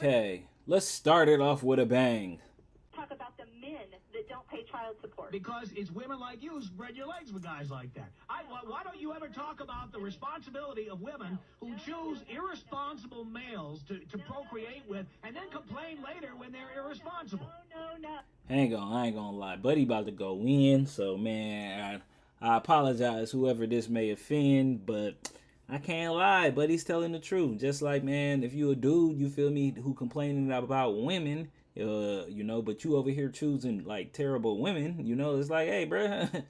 Okay, let's start it off with a bang. Talk about the men that don't pay child support. Because it's women like you who spread your legs with guys like that. Why don't you ever talk about the responsibility of women who choose irresponsible males to procreate with and then complain later when they're irresponsible? No. I ain't gonna lie. Buddy about to go in, so man, I apologize whoever this may offend, but I can't lie. Buddy's telling the truth. Just like, man, if you a dude, you feel me, who complaining about women, but you over here choosing like terrible women, it's like, hey, bruh,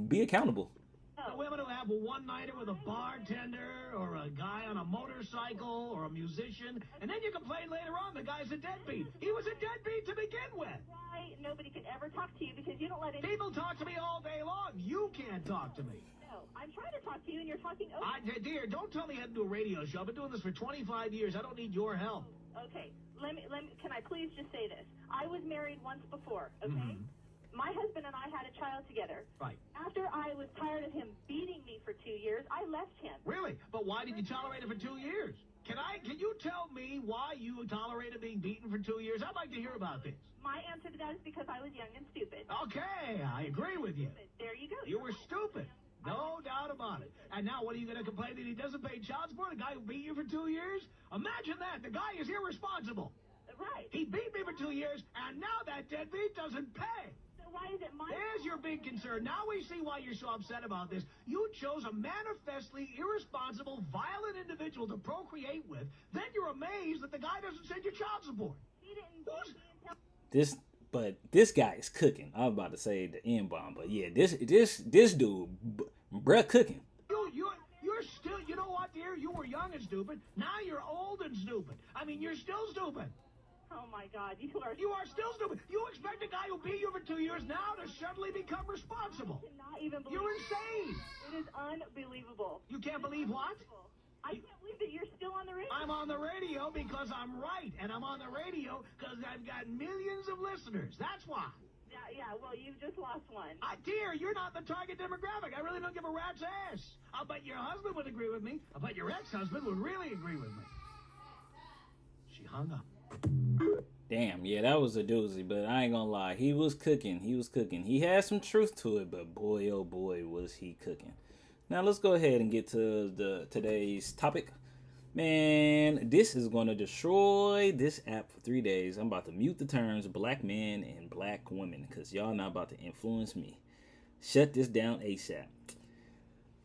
be accountable. The women who have a one-nighter with a bartender or a guy on a motorcycle or a musician, and then you complain later on the guy's a deadbeat. He was a deadbeat to begin with. Why nobody can ever talk to you because you don't let any... People talk to me all day long. You can't talk to me. No, I'm trying to talk to you and you're talking over... Dear, don't tell me how to do a radio show. I've been doing this for 25 years. I don't need your help. Okay, can I please just say this? I was married once before, okay? Mm-hmm. My husband and I had a child together. Right. After I was tired of him beating me for 2 years, I left him. Really? But why did you tolerate it for 2 years? Can you tell me why you tolerated being beaten for 2 years? I'd like to hear about this. My answer to that is because I was young and stupid. Okay, I agree with you. There you go. You were stupid. No doubt about it. And now what are you going to complain that he doesn't pay child support? The guy who beat you for 2 years? Imagine that. The guy is irresponsible. Right. He beat me for 2 years, and now that deadbeat doesn't pay. So why is it my There's your big concern. Now we see why you're so upset about this. You chose a manifestly irresponsible, violent individual to procreate with. Then you're amazed that the guy doesn't send you child support. He didn't beat me until... This guy is cooking. I was about to say the N-bomb, but yeah, this dude, bruh, cooking. You're still, you know what, dear? You were young and stupid. Now you're old and stupid. I mean, you're still stupid. Oh, my God. You are still stupid. You expect a guy who beat you for 2 years now to suddenly become responsible. I cannot even believe You're insane. It is unbelievable. You can't believe what? I can't believe that you're still on the radio. I'm on the radio because I'm right, and I'm on the radio because I've got millions of listeners. That's why. Yeah, well, you've just lost one. Dear, you're not the target demographic. I really don't give a rat's ass. I'll bet your husband would agree with me. I'll bet your ex-husband would really agree with me. She hung up. Damn, yeah, that was a doozy, but I ain't gonna lie. He was cooking. He had some truth to it, but boy, oh boy, was he cooking. Now let's go ahead and get to today's topic. Man, this is going to destroy this app for 3 days. I'm about to mute the terms black men and black women because y'all not about to influence me. Shut this down ASAP.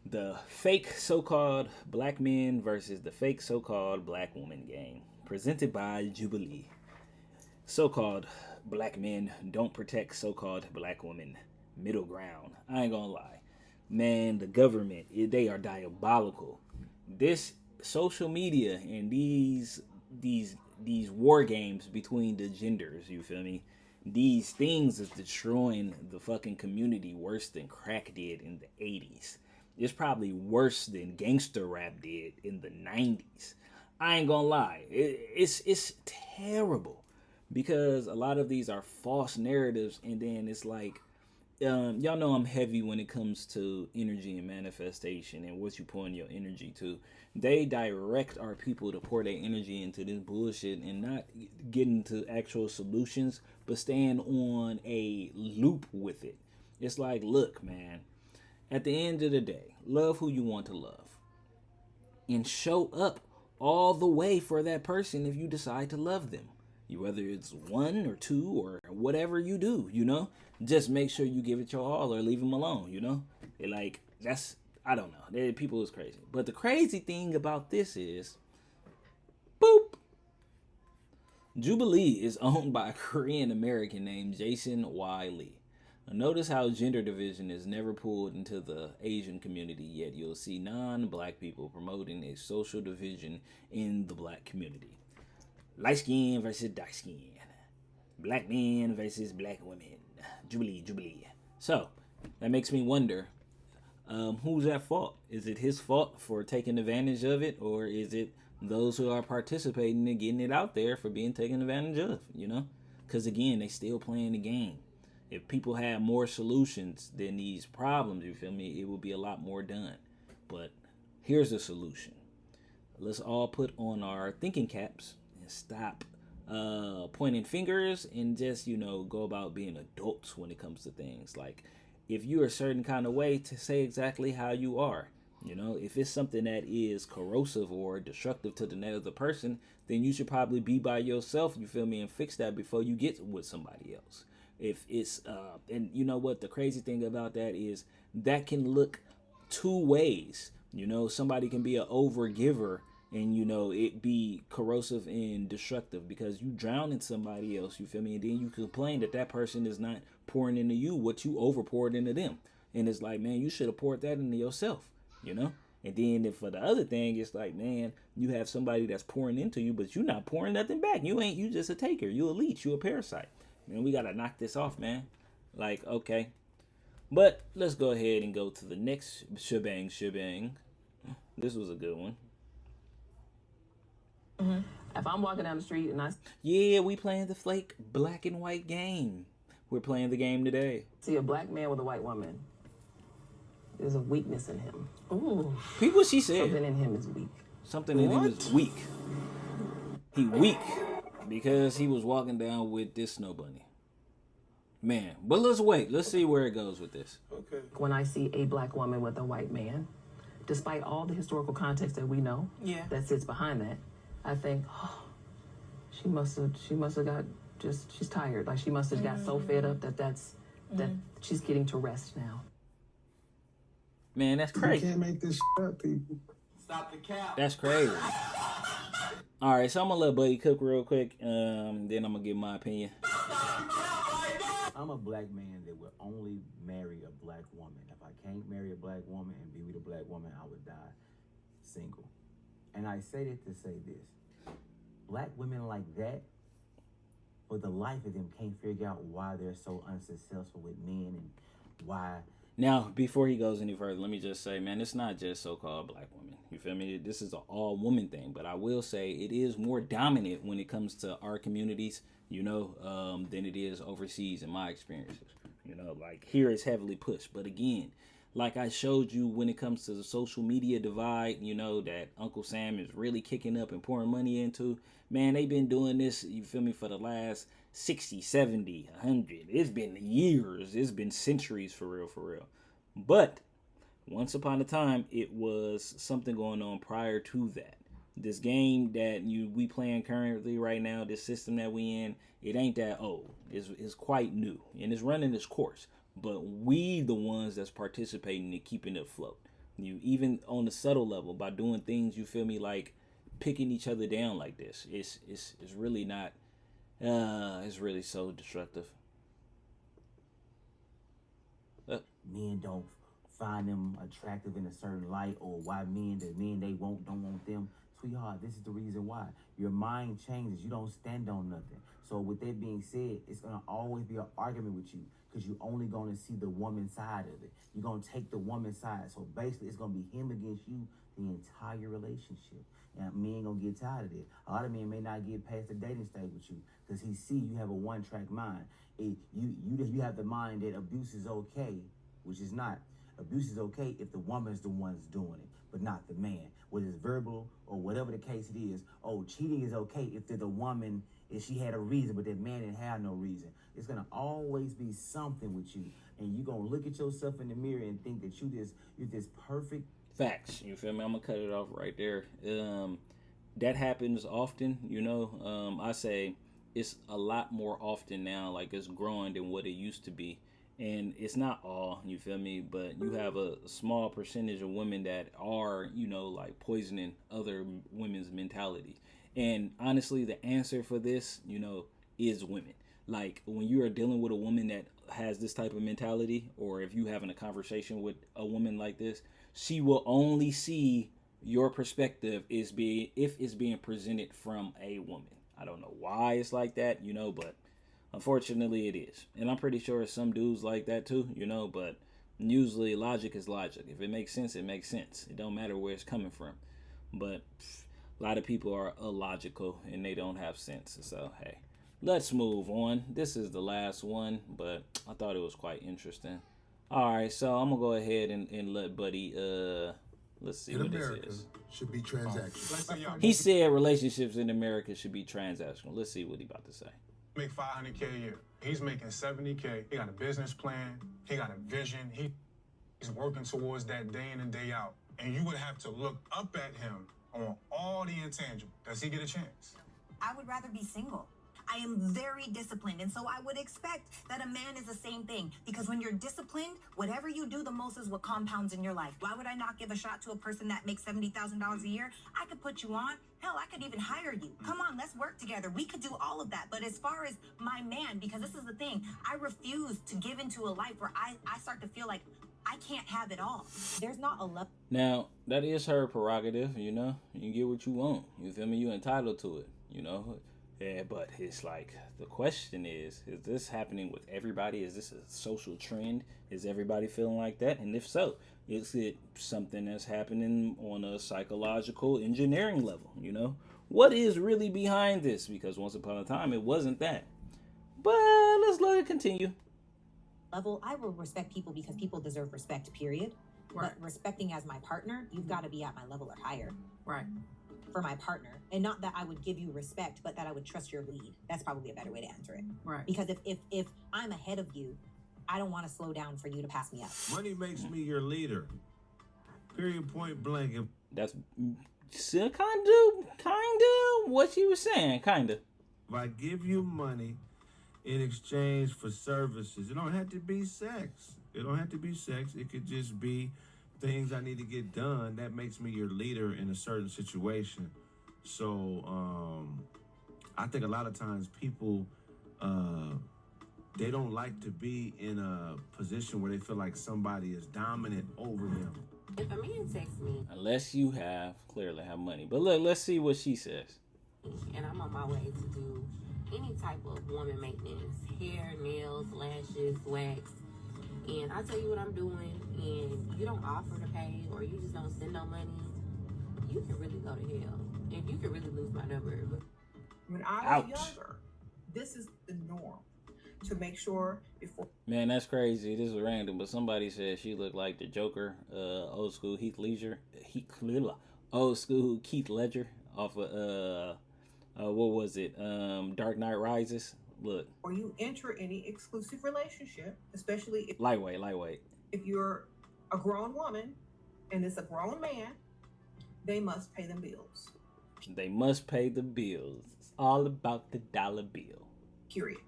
The fake so-called black men versus the fake so-called black woman game. Presented by Jubilee. So-called black men don't protect so-called black women. Middle ground. I ain't gonna lie. Man, the government, they are diabolical. This social media and these war games between the genders, you feel me? These things is destroying the fucking community worse than crack did in the 80s. It's probably worse than gangster rap did in the 90s. I ain't gonna lie. It's terrible because a lot of these are false narratives, and then it's like, y'all know I'm heavy when it comes to energy and manifestation and what you pouring your energy to. They direct our people to pour their energy into this bullshit and not get into actual solutions, but staying on a loop with it. It's like, look, man, at the end of the day, love who you want to love and show up all the way for that person if you decide to love them. Whether it's one or two or whatever you do, just make sure you give it your all or leave them alone, I don't know. People is crazy. But the crazy thing about this is, boop, Jubilee is owned by a Korean American named Jason Y. Lee. Now notice how gender division is never pulled into the Asian community, yet you'll see non-black people promoting a social division in the black community. Light skin versus dark skin. Black men versus black women. Jubilee. So, that makes me wonder, who's at fault? Is it his fault for taking advantage of it? Or is it those who are participating and getting it out there for being taken advantage of, Because again, they still playing the game. If people had more solutions than these problems, you feel me, it would be a lot more done. But here's the solution. Let's all put on our thinking caps and stop pointing fingers and just, go about being adults when it comes to things. Like, if you're a certain kind of way, to say exactly how you are. If it's something that is corrosive or destructive to the other person, then you should probably be by yourself, you feel me, and fix that before you get with somebody else. If it's, and you know what, the crazy thing about that is that can look two ways. Somebody can be an over giver and, it be corrosive and destructive because you drown in somebody else, you feel me, and then you complain that that person is not pouring into you what you over poured into them. And it's like, man, you should have poured that into yourself. And then for the other thing, it's like, man, you have somebody that's pouring into you, but you're not pouring nothing back. You just a taker. You a leech. You a parasite. Man, we gotta knock this off, man. Like, okay. But let's go ahead and go to the next shebang. This was a good one. If I'm walking down the street and I Yeah, we playing the flake black and white game. We're playing the game today. see a black man with a white woman, there's a weakness in him. Ooh. People, she said. Something in him is weak. Something in him is weak. He weak because he was walking down with this snow bunny. Man, but let's wait. Let's see where it goes with this. Okay. When I see a black woman with a white man, despite all the historical context that we know that sits behind that, I think, oh, she must have got she's tired. Like she must have got so fed up that she's getting to rest now. Man, that's You crazy. can't make this up, people. Stop the cap. That's crazy. All right, so I'm gonna let Buddy cook real quick. Then I'm gonna give my opinion. I'm a black man that would only marry a black woman. If I can't marry a black woman and be with a black woman, I would die single. And I say that to say this. Black women like that, for the life of them, can't figure out why they're so unsuccessful with men and why. Now, before he goes any further, let me just say, man, it's not just so-called black women. You feel me? This is an all-woman thing. But I will say it is more dominant when it comes to our communities, than it is overseas in my experiences. Like here it's heavily pushed. But again, like I showed you when it comes to the social media divide, that Uncle Sam is really kicking up and pouring money into. Man, they've been doing this, you feel me, for the last 60, 70, 100. It's been years. It's been centuries for real. But once upon a time, it was something going on prior to that. This game that we playing currently right now, this system that we in, it ain't that old. It's quite new. And it's running its course. But we the ones that's participating and keeping it afloat. You even on the subtle level by doing things, you feel me, like picking each other down like this. It's really not it's really so destructive. Men don't find them attractive in a certain light, or why the men they don't want them. Sweetheart, this is the reason why. Your mind changes. You don't stand on nothing. So with that being said, it's going to always be an argument with you because you're only going to see the woman side of it. You're going to take the woman side. So basically, it's going to be him against you the entire relationship. And men going to get tired of it. A lot of men may not get past the dating stage with you because he see you have a one-track mind. You have the mind that abuse is okay, which is not. Abuse is okay if the woman's the one's doing it, but not the man. Whether it's verbal or whatever the case it is. Oh, cheating is okay if the woman, if she had a reason, but that man didn't have no reason. It's going to always be something with you. And you're going to look at yourself in the mirror and think that you're this perfect. Facts. You feel me? I'm going to cut it off right there. That happens often, I say it's a lot more often now. Like it's growing than what it used to be. And it's not all, you feel me, but you have a small percentage of women that are, like poisoning other women's mentalities. And honestly, the answer for this, is women. Like when you are dealing with a woman that has this type of mentality, or if you having a conversation with a woman like this, she will only see your perspective if it's being presented from a woman. I don't know why it's like that, but unfortunately, it is. And I'm pretty sure some dudes like that too, but usually logic is logic. If it makes sense, it makes sense. It don't matter where it's coming from. But a lot of people are illogical and they don't have sense. So, hey, let's move on. This is the last one, but I thought it was quite interesting. All right, so I'm going to go ahead and let Buddy Let's see in what America this is. should be transactional. Let's say y'all He said relationships in America should be transactional. Let's see what he about to say. make $500K a year. He's making $70K. He got a business plan. He got a vision. He's working towards that day in and day out. And you would have to look up at him on all the intangible. Does he get a chance? I would rather be single. I am very disciplined, and so I would expect that a man is the same thing. Because when you're disciplined, whatever you do the most is what compounds in your life. Why would I not give a shot to a person that makes $70,000 a year? I could put you on. Hell, I could even hire you. Come on, let's work together. We could do all of that. But as far as my man, because this is the thing, I refuse to give into a life where I start to feel like I can't have it all. There's not a level. Now, that is her prerogative, you know. You get what you want. You feel me? You entitled to it, you know. Yeah, but it's like, the question is this happening with everybody? Is this a social trend? Is everybody feeling like that? And if so, is it something that's happening on a psychological engineering level, you know? What is really behind this? Because once upon a time, it wasn't that. But let's let it continue. Level, I will respect people because people deserve respect, period. Right. But respecting as my partner, you've got to be at my level or higher. Right. For my partner, and not that I would give you respect, but that I would trust your lead. That's probably a better way to answer it. Right. Because if I'm ahead of you, I don't want to slow down for you to pass me up. Money makes me your leader. Period, point blank. That's kind of what she was saying, kind of. If I give you money in exchange for services, it don't have to be sex. It don't have to be sex. It could just be things I need to get done. That makes me your leader in a certain situation. So I think a lot of times people they don't like to be in a position where they feel like somebody is dominant over them. If a man texts me Unless you clearly have money. But look, let's see what she says. and I'm on my way to do any type of woman maintenance, hair, nails, lashes, wax, and I tell you what I'm doing, and you don't offer to pay, or you just don't send no money, you can really go to hell, and you can really lose my number. When I was Ouch. younger, this is the norm to make sure before. Man, that's crazy. This is random, but somebody said she looked like the Joker, old school old school Keith Ledger off of what was it? Dark Knight Rises. Look, Or you enter any exclusive relationship, especially lightweight. if you're a grown woman and it's a grown man, they must pay them bills. They must pay the bills. It's all about the dollar bill. Period.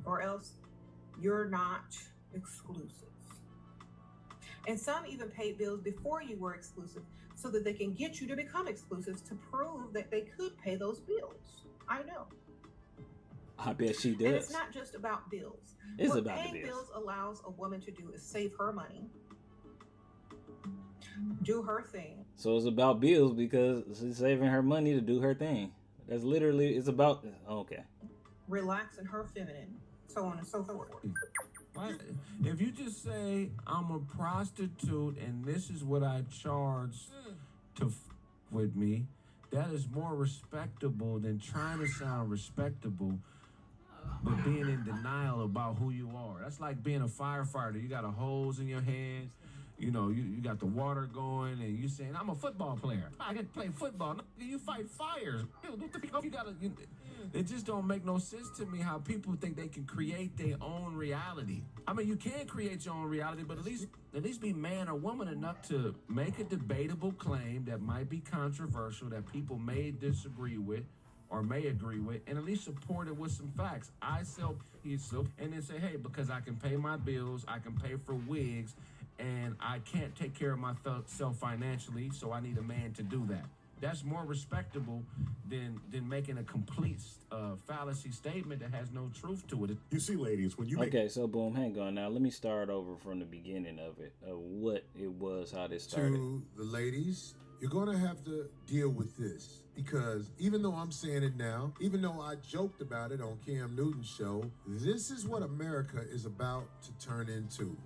Or else you're not exclusive. And some even paid bills before you were exclusive so that they can get you to become exclusive to prove that they could pay those bills. I know. I bet she And does. it's not just about bills. It's what about the paying bills. bills allows a woman to do is save her money, do her thing. So it's about bills because she's saving her money to do her thing. That's literally, it's about, okay. Relax in her feminine, so on and so forth. Right? If you just say, I'm a prostitute and this is what I charge to with me, that is more respectable than trying to sound respectable but being in denial about who you are. That's like being a firefighter. You got a hose in your hands. You know, you got the water going, and you saying, I'm a football player. I can play football. No, you fight fires. It just don't make no sense to me how people think they can create their own reality. I mean, you can create your own reality, but at least be man or woman enough to make a debatable claim that might be controversial, that people may disagree with or may agree with, and at least support it with some facts. I sell pizza, and then say, hey, because I can pay my bills, I can pay for wigs, and I can't take care of myself financially, so I need a man to do that. That's more respectable than making a complete fallacy statement that has no truth to it. You see, ladies, when you make Okay, so boom, hang on now. Let me start over from the beginning of it, of what it was, how this started. to the ladies, you're going to have to deal with this. Because even though I'm saying it now, even though I joked about it on Cam Newton's show, this is what America is about to turn into.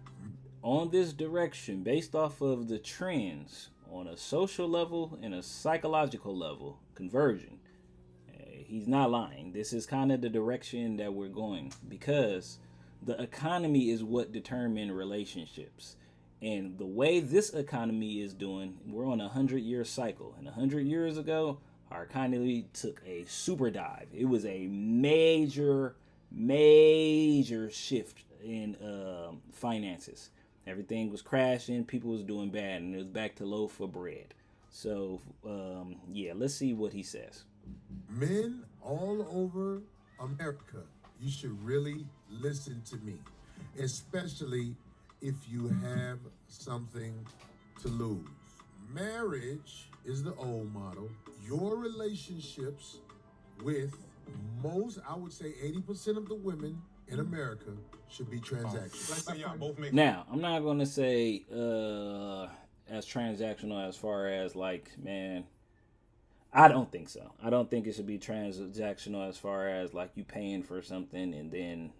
On this direction, based off of the trends on a social level and a psychological level, conversion, he's not lying. This is kind of the direction that we're going because the economy is what determines relationships. And the way this economy is doing, we're on a 100-year cycle. And 100 years ago, our economy took a super dive. It was a major shift in finances. Everything was crashing. People was doing bad, and it was back to loaf of bread. So, yeah, let's see what he says. Men all over America, you should really listen to me, especially if you have something to lose. Marriage is the old model. Your relationships with most, I would say 80% of the women in America should be transactional. Let's say y'all both make. Now, I'm not going to say as transactional as far as like, man, I don't think so. I don't think it should be transactional as far as like you paying for something and then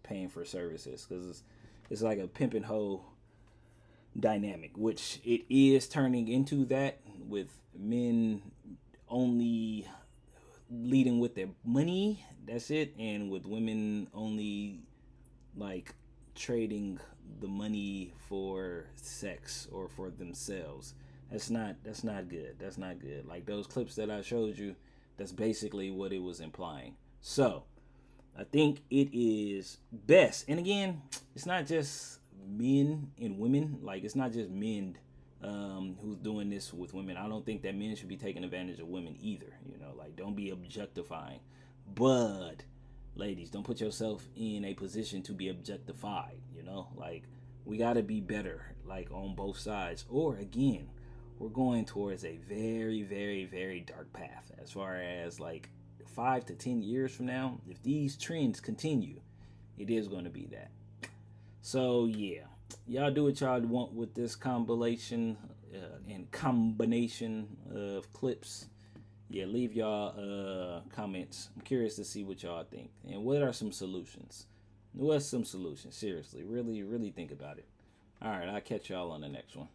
paying for services, because it's like a pimp and hoe dynamic, which it is turning into that, with men only leading with their money. That's it. And with women only like trading the money for sex or for themselves. That's not good. That's not good. Like those clips that I showed you, that's basically what it was implying. So I think it is best. And again, it's not just men and women. Like, it's not just men who's doing this with women. I don't think that men should be taking advantage of women either. You know, like, don't be objectifying. But ladies, don't put yourself in a position to be objectified. You know, like, we got to be better, like, on both sides. Or again, we're going towards a very, very, very dark path as far as like 5 to 10 years from now. If these trends continue, it is going to be that. So yeah, y'all do what y'all want with this compilation and combination of clips. Yeah, leave y'all comments. I'm curious to see what y'all think, and what are some solutions. What's some solutions? Seriously, really think about it. All right, I'll catch y'all on the next one.